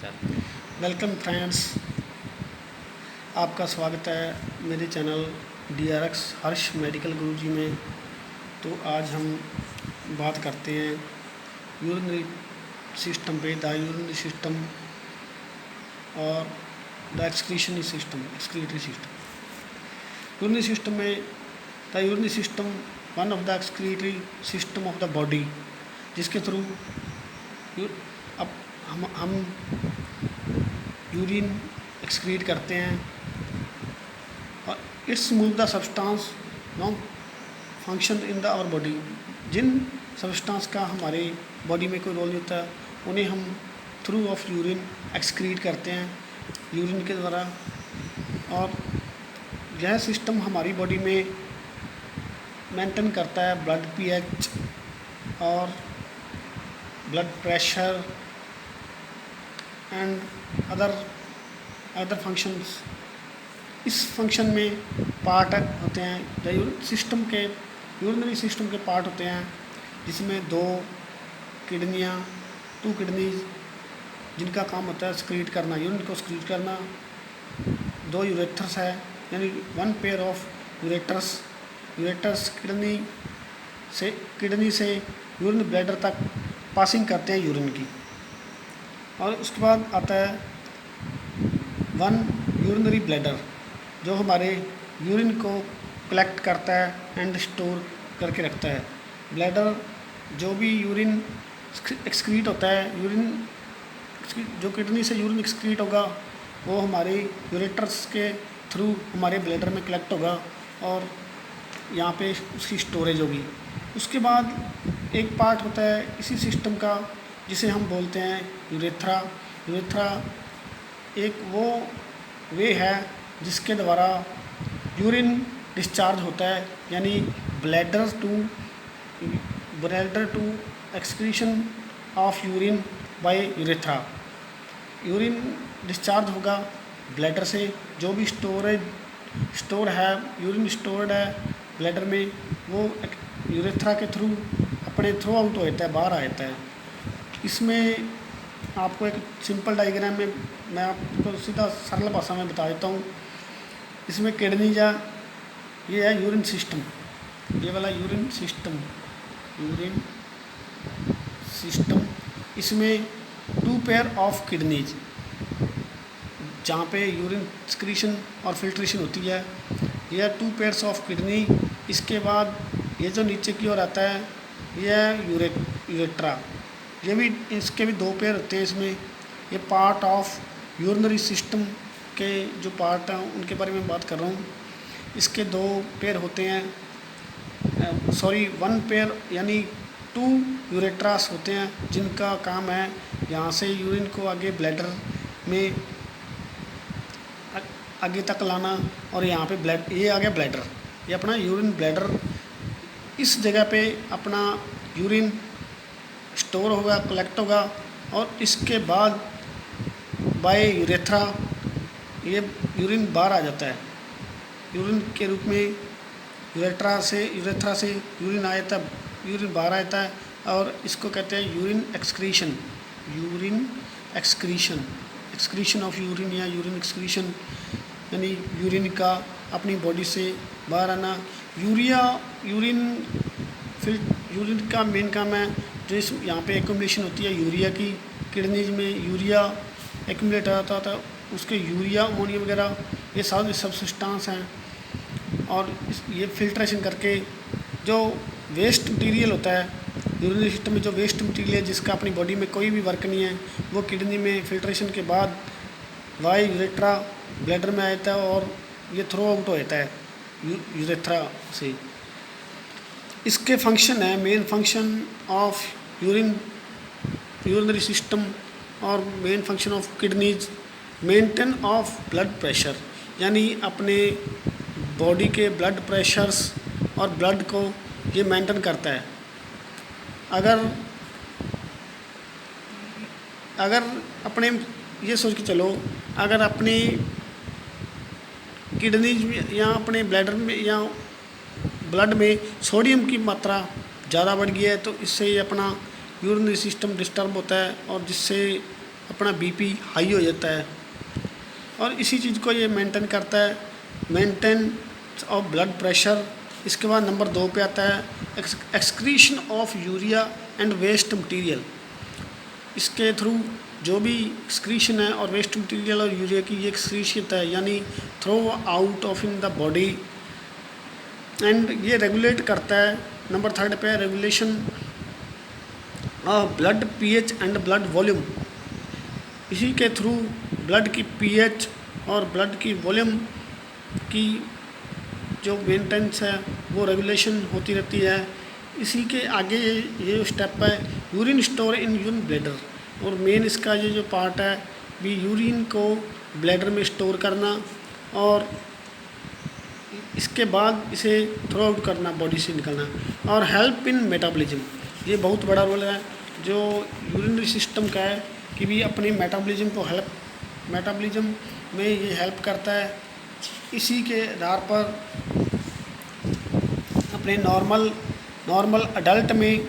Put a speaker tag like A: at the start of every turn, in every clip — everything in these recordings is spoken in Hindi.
A: नमस्कार।
B: वेलकम फ्रेंड्स, आपका स्वागत है मेरे channel DRX Harsh medical Guruji में। तो आज हम बात करते हैं यूरिनरी सिस्टम पे, द यूरिनरी सिस्टम और the excretionary system, excretory system. Urinary system में the urinary system one of the excretory system of the body, जिसके थ्रू अब हम यूरिन एक्सक्रीट करते हैं और it's move the substance non function in the our body. जिन सब्सटेंस का हमारे बॉडी में कोई रोल नहीं होता, उन्हें हम थ्रू ऑफ यूरिन एक्सक्रीट करते हैं यूरिन के द्वारा। और यह सिस्टम हमारी बॉडी में मेंटेन करता है ब्लड pH और blood pressure and other functions. इस फंक्शन में पार्ट होते हैं यूरिनरी सिस्टम के पार्ट होते हैं, जिसमें 2 किडनीज जिनका काम होता है स्क्रीट करना, यूरिन को स्क्रीट करना। 2 यूरेथर्स है, यानी 1 पेयर ऑफ यूरेटर्स किडनी से यूरिन ब्लैडर तक पासिंग करते हैं यूरिन की। और उसके बाद आता है 1 यूरिनरी ब्लैडर, जो हमारे यूरिन को कलेक्ट करता है एंड स्टोर करके रखता है। ब्लैडर जो भी यूरिन एक्सक्रीट होता है, जो किडनी से यूरिन एक्सक्रीट होगा वो हमारे यूरेटर्स के थ्रू हमारे ब्लैडर में कलेक्ट होगा और यहाँ पे उसकी स्टोरेज होगी। उसके बाद एक पार्ट होता है इसी सिस्टम का, जिसे हम बोलते हैं यूरेथ्रा। यूरेथ्रा एक वो वे है जिसके द्वारा यूरिन डिस्चार्ज होता है, यानी bladder to excretion of urine by urethra. Urine discharge होगा ब्लैडर से, जो भी स्टोर है, यूरिन स्टोर्ड है ब्लैडर में, वो यूरेथ्रा के थ्रू अपने थ्रू आउट हो जाता है, बाहर आ जाता है। इसमें आपको एक सिंपल डायग्राम में मैं आपको सीधा सरल भाषा में बता देता हूँ। इसमें किडनीज है, ये है यूरिन सिस्टम, ये वाला यूरिन सिस्टम। इसमें 2 पेयर ऑफ किडनीज, जहाँ पे यूरिन एक्सक्रीशन और फिल्ट्रेशन होती है, यह 2 पेयर्स ऑफ किडनी। इसके बाद ये जो नीचे की ओर आता है, यह है यूरेट्रा, ये भी, इसके भी 2 पेयर होते हैं इसमें। ये पार्ट ऑफ यूरिनरी सिस्टम के जो पार्ट हैं उनके बारे में बात कर रहा हूँ। इसके 2 पेयर होते हैं, 1 पेयर यानी 2 यूरेट्रास होते हैं, जिनका काम है यहाँ से यूरिन को आगे ब्लैडर में आगे तक लाना। और यहाँ पे ये आ गया ब्लैडर, ये अपना यूरिन ब्लैडर। इस जगह पे अपना यूरिन स्टोर होगा, कलेक्ट होगा, और इसके बाद बाय यूरेथ्रा ये यूरिन बाहर आ जाता है। यूरिन के रूप में यूरेथ्रा से यूरिन आ जाता है, यूरिन बाहर आ जाता है, और इसको कहते हैं यूरिन एक्सक्रीशन ऑफ यूरिन या यूरिन एक्सक्रीशन, यानी यूरिन का अपनी बॉडी से बाहर आना। यूरिन का मेन काम है, जो यहाँ पे एक्यूमुलेशन होती है यूरिया की, किडनीज में यूरिया एक्यूमुलेट होता था, उसके यूरिया अमोनिया वगैरह ये सारे सब्सटेंस हैं। और ये फिल्ट्रेशन करके जो वेस्ट मटेरियल होता है यूरिनरी सिस्टम में, जो वेस्ट मटेरियल जिसका अपनी बॉडी में कोई भी वर्क नहीं है, वो किडनी में फिल्ट्रेशन के बाद वाई यूरेट्रा ब्लैडर में आ जाता है और ये थ्रो आउट हो जाता है यूरेथ्रा से। इसके फंक्शन है, main function of urinary system और main function of kidneys, maintain of blood pressure, यानी अपने बॉडी के ब्लड प्रेशर्स और ब्लड को ये मेंटेन करता है। अगर अपने ये सोच के चलो, अगर अपनी किडनीज में या अपने ब्लैडर में या ब्लड में सोडियम की मात्रा ज़्यादा बढ़ गई है, तो इससे अपना यूरिनरी सिस्टम डिस्टर्ब होता है और जिससे अपना बीपी हाई हो जाता है। और इसी चीज़ को ये मेंटेन करता है, मेंटेनेंस ऑफ ब्लड प्रेशर। इसके बाद नंबर 2 पे आता है excretion of urea and waste material. इसके थ्रू जो भी एक्सक्रीशन है और वेस्ट मटेरियल और यूरिया की ये एक्सक्रीशन होता है, यानी throw out of in the body, and ये रेगुलेट करता है। नंबर 3 पे regulation of blood pH and blood volume. इसी के थ्रू ब्लड की पीएच और ब्लड की वॉल्यूम की जो मेंटेनेंस है वो रेगुलेशन होती रहती है। इसी के आगे ये स्टेप है urine store in urine bladder, और मेन इसका ये जो पार्ट है भी यूरिन को ब्लैडर में स्टोर करना और इसके बाद इसे थ्रो आउट करना, बॉडी से निकलना। और हेल्प इन मेटाबॉलिज्म, ये बहुत बड़ा रोल है जो यूरिनरी सिस्टम का है कि भी अपने मेटाबॉलिज्म में ये हेल्प करता है। इसी के आधार पर अपने नॉर्मल अडल्ट में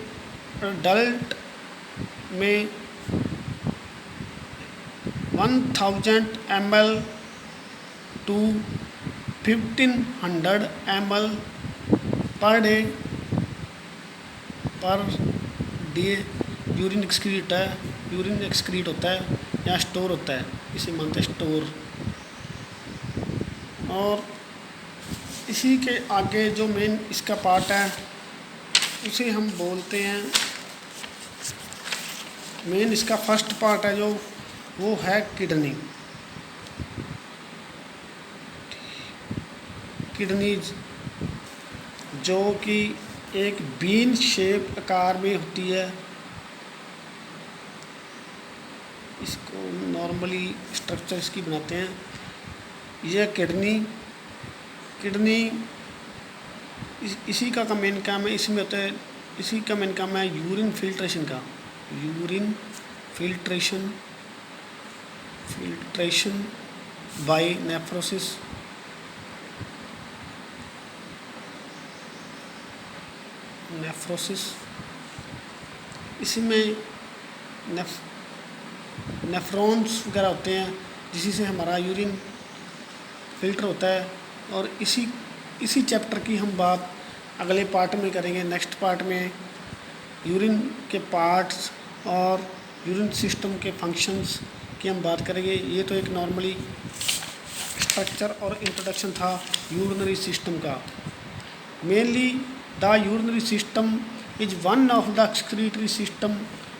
B: 1000 ml to 1500 ml per day urine excrete होता है या स्टोर होता है, इसे मानते हैं स्टोर। और इसी के आगे जो मेन इसका पार्ट है उसे हम बोलते हैं, मेन इसका फर्स्ट पार्ट है जो वो है किडनीज, जो कि एक बीन शेप आकार में होती है। इसको नॉर्मली स्ट्रक्चर इसकी बनाते हैं। यह किडनी इसी का मेन काम है, इसमें होता है, इसी का मेन काम है यूरिन फिल्ट्रेशन बाय नेफ्रोसिस। इसमें नेफ्रॉन्स वगैरह होते हैं जिसी से हमारा यूरिन फिल्टर होता है। और इसी चैप्टर की हम बात अगले पार्ट में करेंगे। नेक्स्ट पार्ट में यूरिन के पार्ट्स और यूरिन सिस्टम के फंक्शंस की हम बात करेंगे। ये तो एक नॉर्मली स्ट्रक्चर और इंट्रोडक्शन था यूरिनरी सिस्टम का। Mainly the urinary system is one of the excretory system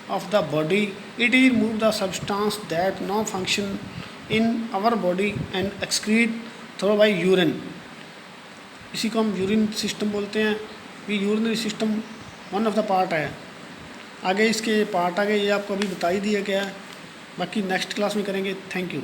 B: of the body. It removes the substance that no function in our body and excrete through by urine. इसी को हम यूरिन सिस्टम बोलते हैं। ये urinary system one of the part है। आगे इसके पार्ट आगे ये आपको अभी बता ही दिया गया है, बाकी नेक्स्ट क्लास में करेंगे। Thank you.